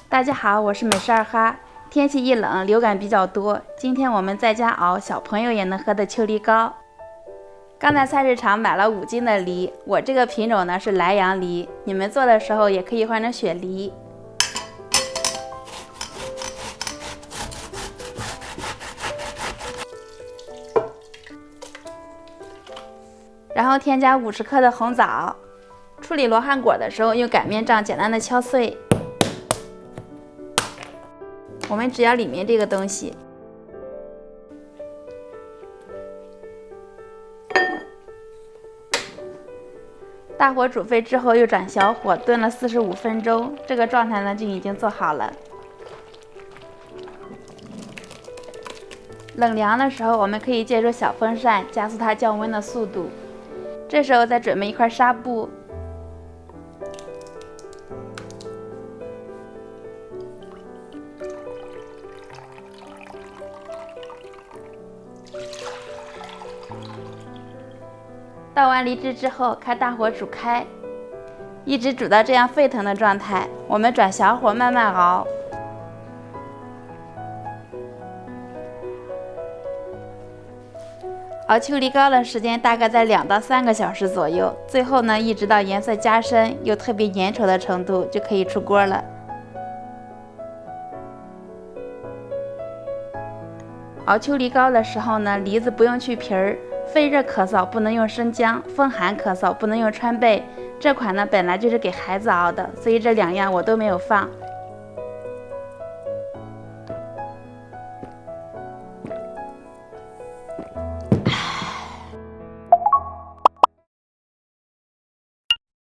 大家好，我是美食二哈。天气一冷，流感比较多。今天我们在家熬小朋友也能喝的秋梨膏。刚在菜市场买了5斤的梨，我这个品种呢是莱阳梨，你们做的时候也可以换成雪梨。然后添加50克的红枣。处理罗汉果的时候，用擀面杖简单的敲碎。我们只要里面这个东西。大火煮沸之后，又转小火炖了45分钟，这个状态呢就已经做好了。冷凉的时候，我们可以借助小风扇加速它降温的速度。这时候再准备一块纱布。倒完梨汁之后，开大火煮开，一直煮到这样沸腾的状态。我们转小火慢慢熬。熬秋梨膏的时间大概在2到3个小时左右，最后呢，一直到颜色加深又特别粘稠的程度就可以出锅了。熬秋梨膏的时候呢，梨子不用去皮儿。肺热咳嗽不能用生姜，风寒咳嗽不能用川贝。这款呢本来就是给孩子熬的，所以这2样我都没有放。